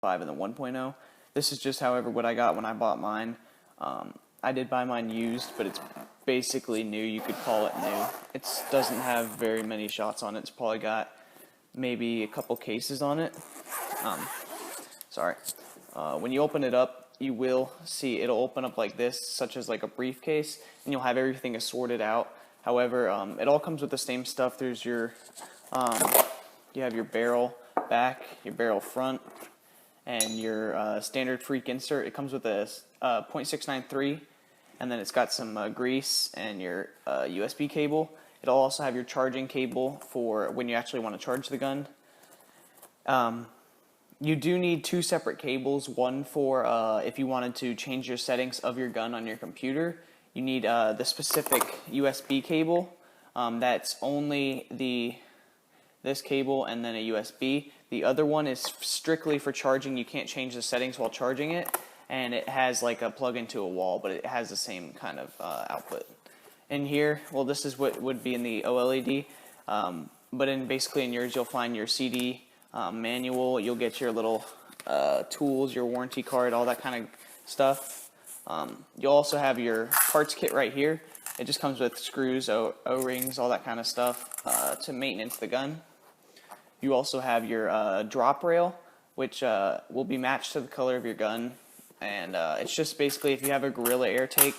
and the 1.0. This is just, however, what I got when I bought mine. I did buy mine used, but it's basically new. You could call it new. It doesn't have very many shots on it. It's probably got maybe a couple cases on it. When you open it up, you will see it'll open up like this, such as like a briefcase, and you'll have everything assorted out. However, it all comes with the same stuff. There's your, you have your barrel back, your barrel front, and your standard freak insert. It comes with a .693, and then it's got some grease and your USB cable. It'll also have your charging cable for when you actually want to charge the gun. You do need two separate cables, one for if you wanted to change your settings of your gun on your computer. You need the specific USB cable. That's only this cable and then a USB. The other one is strictly for charging. You can't change the settings while charging it, and it has like a plug into a wall, but it has the same kind of output. In here, well, this is what would be in the OLED, but basically in yours you'll find your CD manual. You'll get your little tools, your warranty card, all that kind of stuff. You'll also have your parts kit right here. It just comes with screws, O-rings, all that kind of stuff to maintenance the gun. You also have your drop rail, which will be matched to the color of your gun, and it's just basically if you have a Gorilla air tank,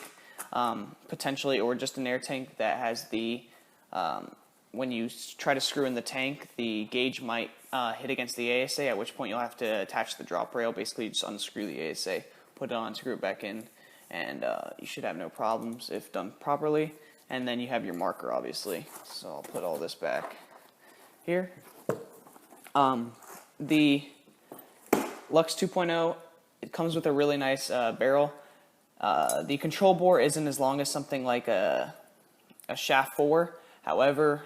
potentially, or just an air tank that has the when you try to screw in the tank, the gauge might hit against the ASA, at which point you'll have to attach the drop rail. Basically, just unscrew the ASA, put it on, screw it back in, and you should have no problems if done properly. And then you have your marker, obviously. So I'll put all this back here. The Luxe 2.0, it comes with a really nice barrel. The control bore isn't as long as something like a shaft 4. However,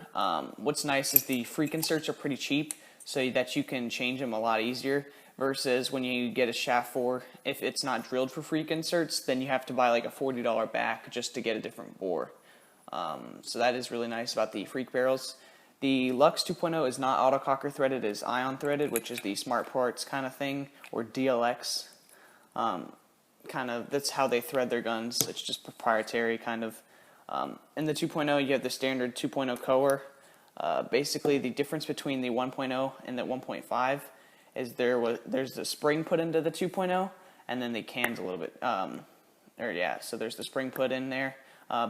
what's nice is the freak inserts are pretty cheap, so that you can change them a lot easier, versus when you get a shaft 4, if it's not drilled for freak inserts, then you have to buy like a $40 back just to get a different bore. So that is really nice about the freak barrels. The Luxe 2.0 is not autococker threaded, it is ion threaded, which is the smart parts kind of thing, or DLX. That's how they thread their guns. It's just proprietary kind of. In the 2.0, you have the standard 2.0 core. Basically, the difference between the 1.0 and the 1.5 is there's the spring put into the 2.0, and then the cans a little bit. So there's the spring put in there.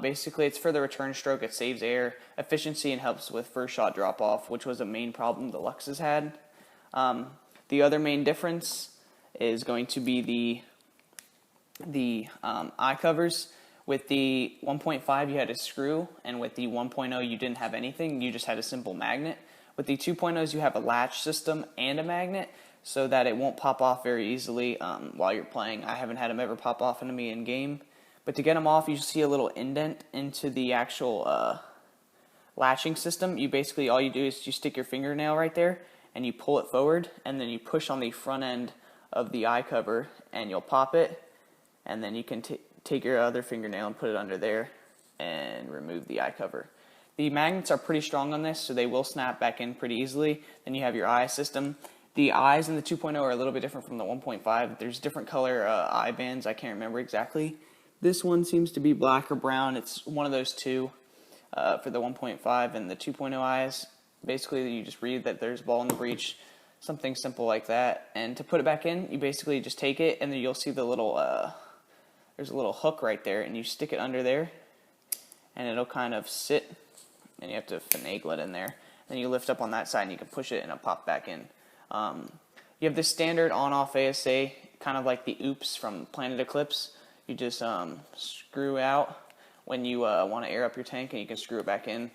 Basically, it's for the return stroke. It saves air, efficiency, and helps with first shot drop off, which was a main problem the Luxes had. The other main difference is going to be the eye covers. With the 1.5, you had a screw, and with the 1.0, you didn't have anything. You just had a simple magnet. With the 2.0s, you have a latch system and a magnet, so that it won't pop off very easily while you're playing. I haven't had them ever pop off into me in game. But to get them off, you see a little indent into the actual latching system. You basically, all you do is you stick your fingernail right there, and you pull it forward, and then you push on the front end of the eye cover, and you'll pop it, and then you can take your other fingernail and put it under there and remove the eye cover. The magnets are pretty strong on this, so they will snap back in pretty easily. Then you have your eye system. The eyes in the 2.0 are a little bit different from the 1.5. There's different color eye bands. I can't remember exactly. This one seems to be black or brown. It's one of those two for the 1.5 and the 2.0 eyes. Basically, you just read that there's a ball in the breech, something simple like that. And to put it back in, you basically just take it, and then you'll see the little there's a little hook right there, and you stick it under there, and it'll kind of sit, and you have to finagle it in there. Then you lift up on that side, and you can push it, and it'll pop back in. You have the standard on-off ASA, kind of like the Oops from Planet Eclipse. You just screw out when you want to air up your tank, and you can screw it back in.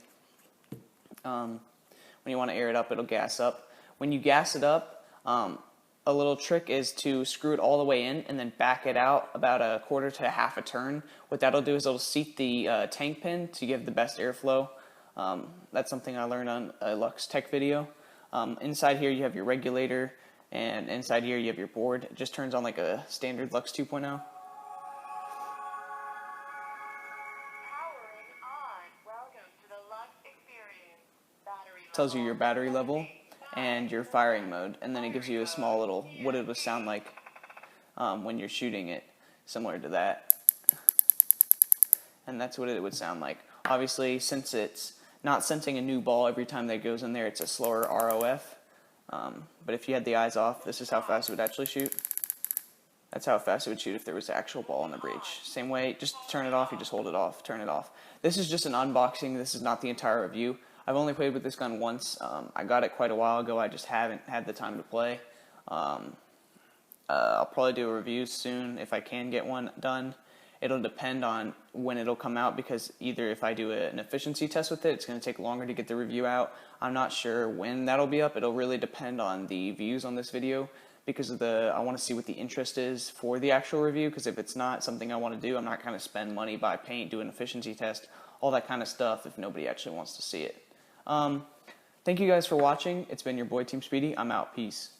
When you want to air it up, it'll gas up. When you gas it up, a little trick is to screw it all the way in and then back it out about a quarter to half a turn. What that'll do is it'll seat the tank pin to give the best airflow. That's something I learned on a Luxe Tech video. Inside here you have your regulator, and inside here you have your board. It just turns on like a standard Luxe 2.0. Tells you your battery level. and your firing mode, and then it gives you a small little what it would sound like when you're shooting it, similar to that. And that's what it would sound like. Obviously, since it's not sensing a new ball every time that goes in there, it's a slower ROF. But if you had the eyes off, this is how fast it would actually shoot. That's how fast it would shoot if there was an actual ball in the breech. Same way, just turn it off, you just hold it off, turn it off. This is just an unboxing, this is not the entire review. I've only played with this gun once. I got it quite a while ago, I just haven't had the time to play. I'll probably do a review soon if I can get one done. It'll depend on when it'll come out, because either if I do an efficiency test with it, it's going to take longer to get the review out. I'm not sure when that'll be up. It'll really depend on the views on this video, because of I want to see what the interest is for the actual review, because if it's not something I want to do, I'm not going to spend money, buy paint, do an efficiency test, all that kind of stuff if nobody actually wants to see it. Thank you guys for watching. It's been your boy Team Speedy. I'm out. Peace.